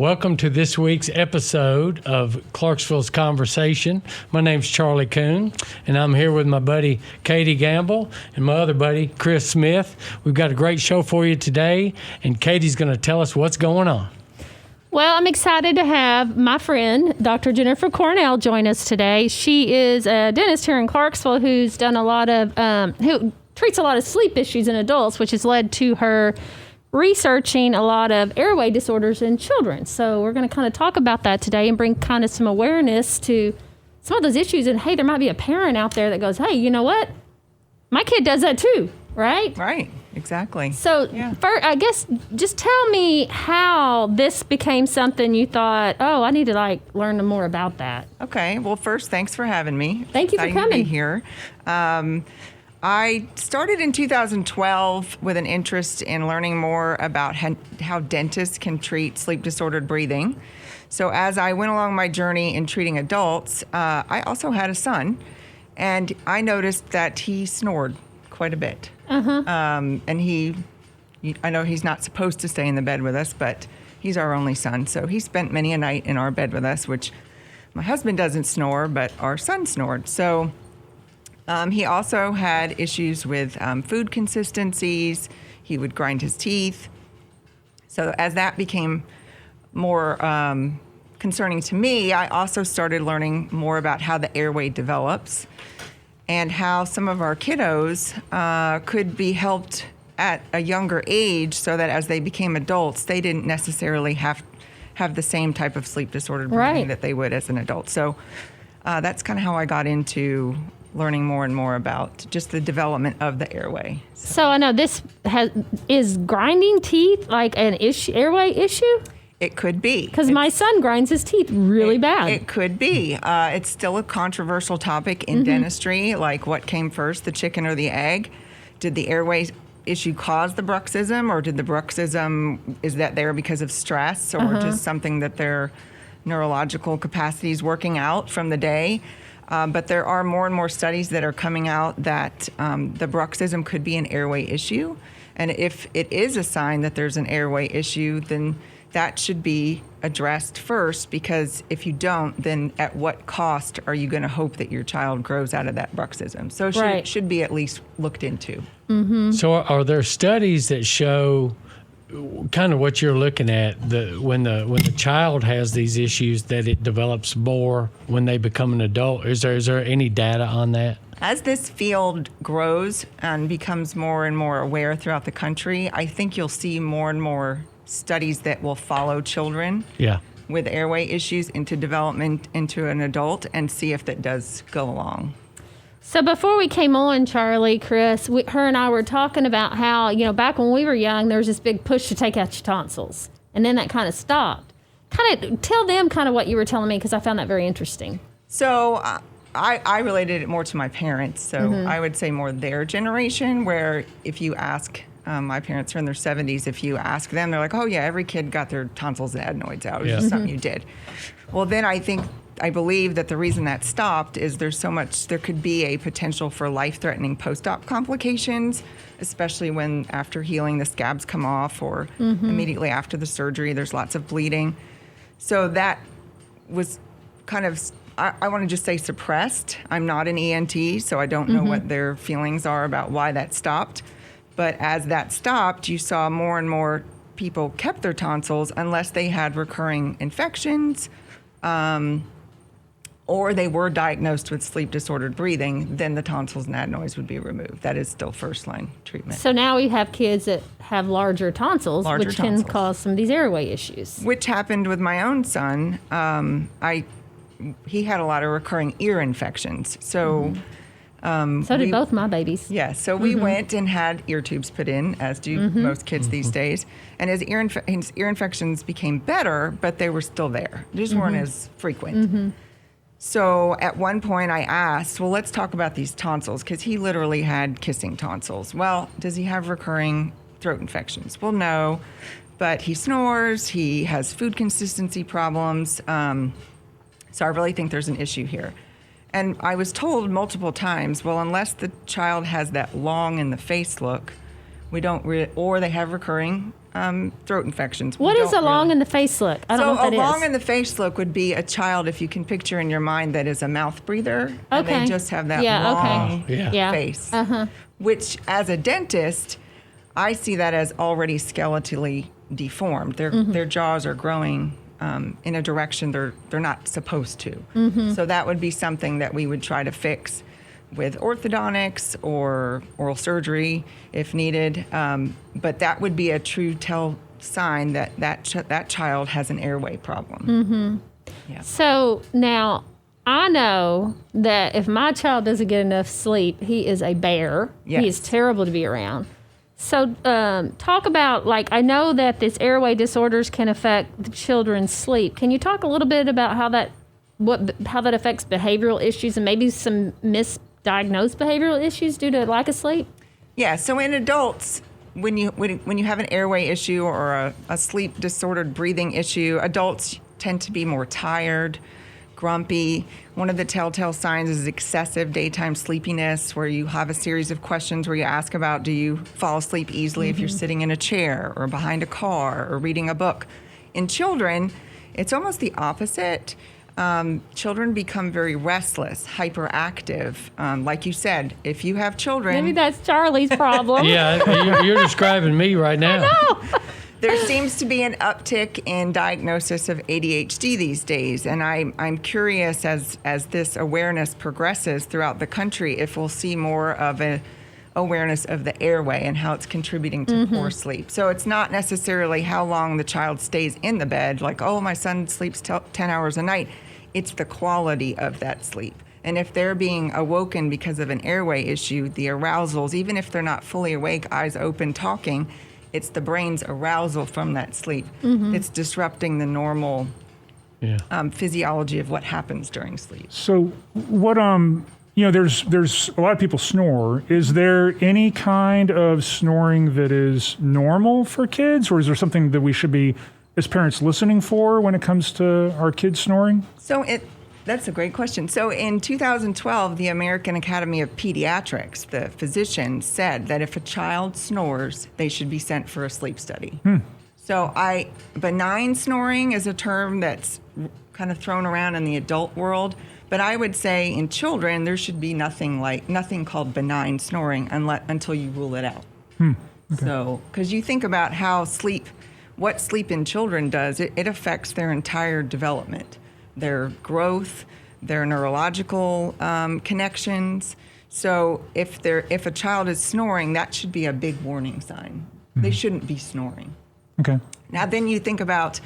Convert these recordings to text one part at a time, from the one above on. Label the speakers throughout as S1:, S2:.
S1: Welcome to this week's episode of Clarksville's Conversation. My name's Charlie Coon, and I'm here with my buddy Katie Gamble and my other buddy Chris Smith. We've got a great show for you today, and Katie's going to tell us what's going on.
S2: Well, I'm excited to have my friend, Dr. Jennifer Cornell, join us today. She is a dentist here in Clarksville who's done a lot of, who treats a lot of sleep issues in adults, which has led to her researching a lot of airway disorders in children. So we're going to kind of talk about that today and bring kind of some awareness to some of those issues. And hey, there might be a parent out there that goes, hey, you know what? My kid does that too, right?
S3: Right, exactly.
S2: So first, I guess just tell me how this became something you thought, oh, I need to learn more about that.
S3: Okay, well, first, thanks for having me.
S2: Thank you for
S3: Exciting to
S2: coming.
S3: be here. I started in 2012 with an interest in learning more about how dentists can treat sleep-disordered breathing. So as I went along my journey in treating adults, I also had a son, and I noticed that he snored quite a bit. And I know he's not supposed to stay in the bed with us, but he's our only son. So he spent many a night in our bed with us, which my husband doesn't snore, but our son snored. So he also had issues with food consistencies. He would grind his teeth. So as that became more concerning to me, I also started learning more about how the airway develops and how some of our kiddos could be helped at a younger age so that as they became adults, they didn't necessarily have the same type of sleep disordered breathing that they would as an adult. So that's kind of how I got into learning more and more about just the development of the airway.
S2: So I know is grinding teeth like an airway issue?
S3: It could be.
S2: Because my son grinds his teeth really bad.
S3: It could be. It's still a controversial topic in dentistry, like what came first, the chicken or the egg? Did the airway issue cause the bruxism, or did the bruxism, is that there because of stress or just something that their neurological capacity is working out from the day? But there are more and more studies that are coming out that the bruxism could be an airway issue. And if it is a sign that there's an airway issue, then that should be addressed first, because if you don't, then at what cost are you going to hope that your child grows out of that bruxism? So it should be at least looked into.
S1: So are there studies that show kind of what you're looking at, when the child has these issues, that it develops more when they become an adult? Is there any data on that?
S3: As this field grows and becomes more and more aware throughout the country, I think you'll see more and more studies that will follow children with airway issues into development into an adult and see if that does go along.
S2: So before we came on, Charlie, Chris, her and I were talking about how, back when we were young, there was this big push to take out your tonsils. And then that kind of stopped. Kind of tell them kind of what you were telling me, because I found that very interesting.
S3: So I related it more to my parents. So I would say more their generation, where if you ask, my parents are in their 70s, if you ask them, they're like, oh yeah, every kid got their tonsils and adenoids out. It was just something you did. Well, then I believe that the reason that stopped is there could be a potential for life-threatening post-op complications, especially when after healing the scabs come off, or immediately after the surgery, there's lots of bleeding. So that was kind of, I want to just say suppressed. I'm not an ENT, so I don't know what their feelings are about why that stopped. But as that stopped, you saw more and more people kept their tonsils unless they had recurring infections, or they were diagnosed with sleep-disordered breathing, then the tonsils and adenoids would be removed. That is still first-line treatment.
S2: So now we have kids that have larger tonsils, which can cause some of these airway issues.
S3: Which happened with my own son. He had a lot of recurring ear infections. So
S2: so did both my babies.
S3: Yeah, so we went and had ear tubes put in, as do most kids these days. And his ear infections became better, but they were still there. They just weren't as frequent. So at one point I asked, well, let's talk about these tonsils, because he literally had kissing tonsils. Well, does he have recurring throat infections? Well, no, but he snores, he has food consistency problems. So I really think there's an issue here. And I was told multiple times, well, unless the child has that long in the face look, We don't, or they have recurring throat infections.
S2: What does a long in the face look? I don't know what that
S3: a long
S2: is.
S3: in the face look would be a child, if you can picture in your mind, that is a mouth breather. And
S2: Okay.
S3: they just have that
S2: Yeah, okay.
S3: long
S1: Yeah.
S3: face.
S2: Uh-huh.
S3: Which, as a dentist, I see that as already skeletally deformed. Their jaws are growing in a direction they're not supposed to. So that would be something that we would try to fix with orthodontics or oral surgery if needed. But that would be a true tell sign that that child has an airway problem.
S2: So now I know that if my child doesn't get enough sleep, he is a bear.
S3: Yes.
S2: He is terrible to be around. So talk about, like, I know that this airway disorders can affect the children's sleep. Can you talk a little bit about how that affects behavioral issues and maybe some misdiagnosed behavioral issues due to lack of sleep?
S3: Yeah, so in adults, when you have an airway issue or a sleep disordered breathing issue, adults tend to be more tired, grumpy. One of the telltale signs is excessive daytime sleepiness, where you have a series of questions where you ask about, do you fall asleep easily if you're sitting in a chair or behind a car or reading a book? In children, it's almost the opposite. Children become very restless, hyperactive. Like you said, if you have children,
S2: Maybe that's Charlie's problem.
S1: Yeah, you're describing me right now.
S3: there seems to be an uptick in diagnosis of ADHD these days, and I'm curious as this awareness progresses throughout the country if we'll see more of an awareness of the airway and how it's contributing to poor sleep. So it's not necessarily how long the child stays in the bed, like, oh, my son sleeps 10 hours a night. It's the quality of that sleep. And if they're being awoken because of an airway issue, the arousals, even if they're not fully awake, eyes open, talking, it's the brain's arousal from that sleep. It's disrupting the normal physiology of what happens during sleep.
S4: So what there's a lot of people snore. Is there any kind of snoring that is normal for kids, or is there something that we should be as parents listening for when it comes to our kids snoring?
S3: So that's a great question. So in 2012, the American Academy of Pediatrics, the physician, said that if a child snores, they should be sent for a sleep study. So benign snoring is a term that's kind of thrown around in the adult world, but I would say in children, there should be nothing called benign snoring until you rule it out.
S4: Okay.
S3: So, because you think about what sleep in children does, it affects their entire development, their growth, their neurological connections. So if a child is snoring, that should be a big warning sign. They shouldn't be snoring.
S4: Okay.
S3: Now then you think about,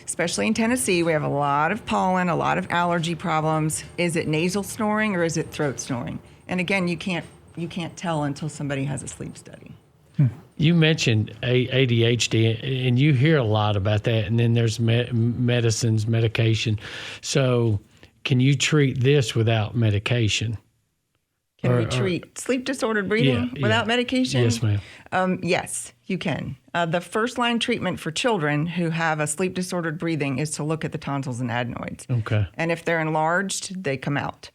S3: especially in Tennessee, we have a lot of pollen, a lot of allergy problems. Is it nasal snoring or is it throat snoring? And again, you can't tell until somebody has a sleep study.
S1: You mentioned ADHD, and you hear a lot about that. And then there's medication. So, can you treat this without medication?
S3: Can we treat sleep disordered breathing without medication?
S1: Yes, ma'am.
S3: Yes, you can. The first line treatment for children who have a sleep disordered breathing is to look at the tonsils and adenoids.
S1: Okay.
S3: And if they're enlarged, they come out.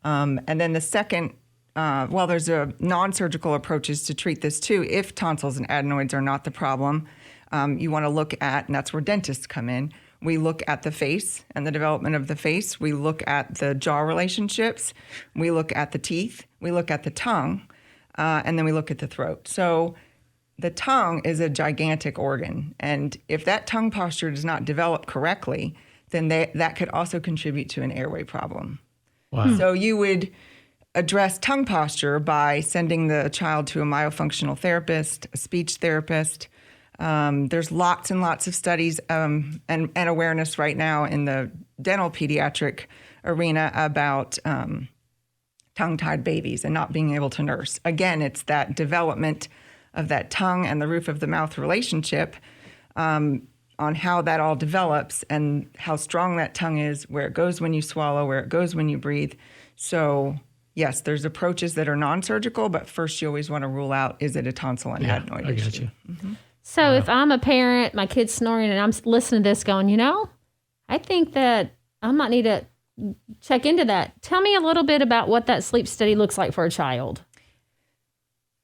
S3: And then the second, there's a non-surgical approaches to treat this too. If tonsils and adenoids are not the problem, you want to look at, and that's where dentists come in. We look at the face and the development of the face. We look at the jaw relationships. We look at the teeth. We look at the tongue. And then we look at the throat. So the tongue is a gigantic organ. And if that tongue posture does not develop correctly, then that could also contribute to an airway problem.
S1: Wow.
S3: So you would address tongue posture by sending the child to a myofunctional therapist, a speech therapist. There's lots and lots of studies and awareness right now in the dental pediatric arena about tongue-tied babies and not being able to nurse. Again, it's that development of that tongue and the roof of the mouth relationship on how that all develops and how strong that tongue is, where it goes when you swallow, where it goes when you breathe. So yes, there's approaches that are non-surgical, but first you always want to rule out, is it a tonsil and adenoid
S1: I got
S3: issue?
S1: you.
S3: Mm-hmm.
S2: So if I'm a parent, my kid's snoring, and I'm listening to this going, I think that I might need to check into that. Tell me a little bit about what that sleep study looks like for a child.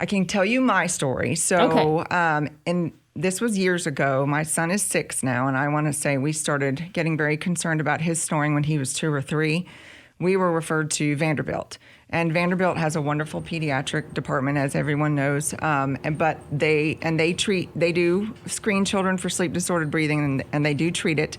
S3: I can tell you my story. So, and this was years ago. My son is 6 now, and I want to say we started getting very concerned about his snoring when he was 2 or 3. We were referred to Vanderbilt, and Vanderbilt has a wonderful pediatric department, as everyone knows. But they do screen children for sleep disordered breathing, and they do treat it.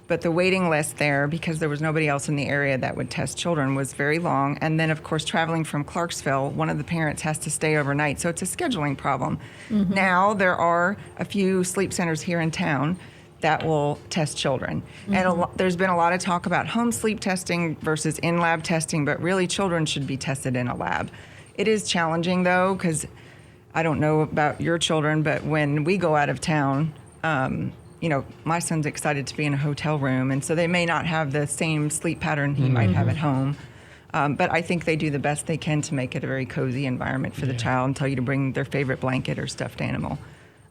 S3: But the waiting list there, because there was nobody else in the area that would test children, was very long. And then, of course, traveling from Clarksville, one of the parents has to stay overnight. So it's a scheduling problem. Now there are a few sleep centers here in town that will test children. And there's been a lot of talk about home sleep testing versus in-lab testing, but really children should be tested in a lab. It is challenging, though, because I don't know about your children, but when we go out of town, my son's excited to be in a hotel room, and so they may not have the same sleep pattern he might have at home. But I think they do the best they can to make it a very cozy environment for the child and tell you to bring their favorite blanket or stuffed animal.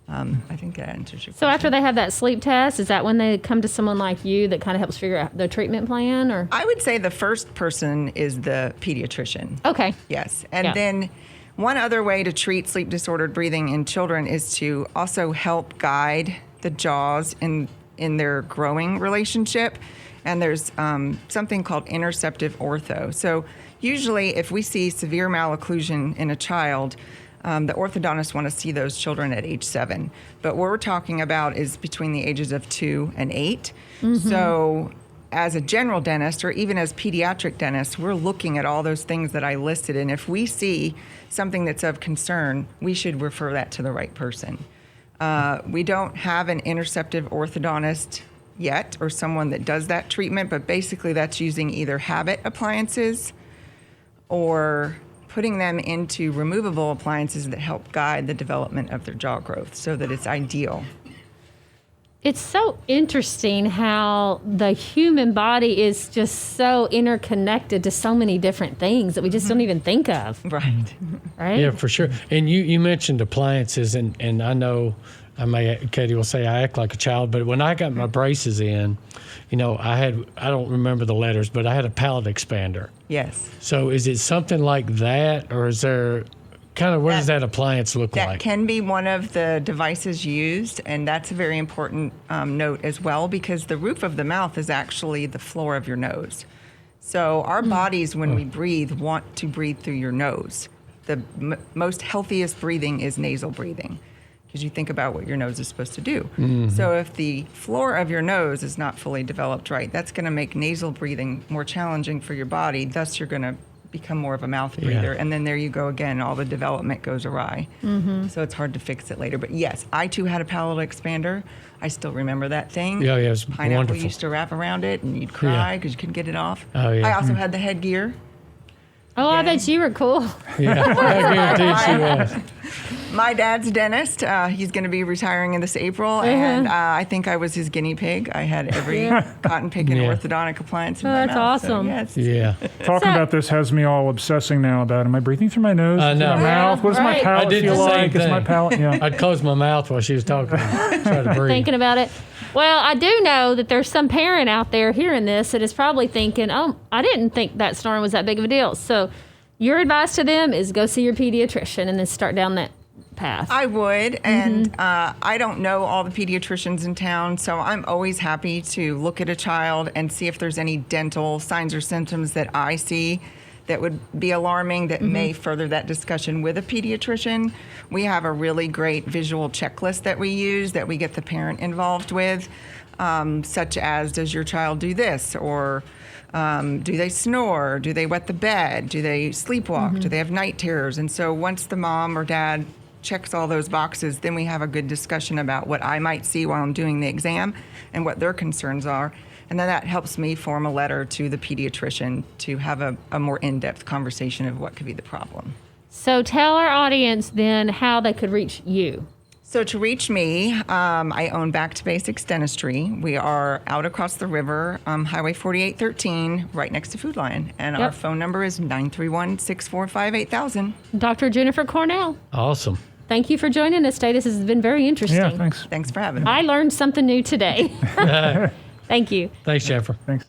S3: I think that answers your question.
S2: So after they have that sleep test, is that when they come to someone like you that kind of helps figure out the treatment plan? Or
S3: I would say the first person is the pediatrician.
S2: okay,
S3: Yes. And then one other way to treat sleep disordered breathing in children is to also help guide the jaws in their growing relationship. And there's something called interceptive ortho. So usually if we see severe malocclusion in a child, the orthodontists want to see those children at age 7. But what we're talking about is between the ages of 2 and 8. So as a general dentist or even as pediatric dentists, we're looking at all those things that I listed. And if we see something that's of concern, we should refer that to the right person. We don't have an interceptive orthodontist yet or someone that does that treatment, but basically that's using either habit appliances or putting them into removable appliances that help guide the development of their jaw growth so that it's ideal.
S2: it's so interesting how the human body is just so interconnected to so many different things that we just don't even think of.
S3: Right.
S2: Right?
S1: Yeah, for sure. And you mentioned appliances, and I know Katie will say I act like a child, but when I got my braces in, I don't remember the letters, but I had a palate expander.
S3: Yes.
S1: So is it something like that, or is there kind of, what does that appliance look
S3: That
S1: like?
S3: can be one of the devices used, and that's a very important note as well, because the roof of the mouth is actually the floor of your nose. So our bodies, when we breathe, want to breathe through your nose. The most healthiest breathing is nasal breathing, because you think about what your nose is supposed to do. So if the floor of your nose is not fully developed right, that's going to make nasal breathing more challenging for your body. Thus, you're going to become more of a mouth breather. And then there you go again, all the development goes awry. So it's hard to fix it later. But yes, I too had a palate expander. I still remember that thing.
S1: Yeah, it was
S3: Pineapple
S1: wonderful.
S3: used to wrap around it, and you'd cry because you couldn't get it off.
S1: Oh, yeah.
S3: I also had the headgear.
S2: Oh, I bet you were cool.
S1: Yeah, I guarantee she was.
S3: My dad's dentist. He's going to be retiring this April, and I think I was his guinea pig. I had every cotton pick and
S1: Yeah.
S3: orthodontic appliance in
S2: Oh,
S3: my
S2: that's
S3: mouth. So,
S2: awesome.
S3: yes.
S1: Yeah.
S4: Talking about this has me all obsessing now about, am I breathing through my nose,
S1: I
S4: through
S1: know.
S4: my mouth? What does my
S2: Right.
S4: palate
S1: I did the
S4: feel
S1: same
S4: like? Is my
S1: thing.
S4: palate, yeah.
S1: I'd close my mouth while she was talking, try to breathe.
S2: Thinking about it. Well, I do know that there's some parent out there hearing this that is probably thinking, oh, I didn't think that snoring was that big of a deal. So your advice to them is go see your pediatrician and then start down that path.
S3: I would, and I don't know all the pediatricians in town, so I'm always happy to look at a child and see if there's any dental signs or symptoms that I see that would be alarming that may further that discussion with a pediatrician. We have a really great visual checklist that we use that we get the parent involved with, such as, does your child do this? Or do they snore? Do they wet the bed? Do they sleepwalk? Do they have night terrors? And so once the mom or dad checks all those boxes, then we have a good discussion about what I might see while I'm doing the exam and what their concerns are. And then that helps me form a letter to the pediatrician to have a more in-depth conversation of what could be the problem.
S2: So tell our audience then how they could reach you.
S3: So to reach me, I own Back to Basics Dentistry. We are out across the river, Highway 4813, right next to Food Lion. And our phone number is 931-645-8000.
S2: Dr. Jennifer Cornell,
S1: Awesome.
S2: thank you for joining us today. This has been very interesting.
S4: Yeah, thanks.
S3: Thanks for having me.
S2: I learned something new today. Thank you.
S1: Thanks, Jennifer.
S4: Thanks.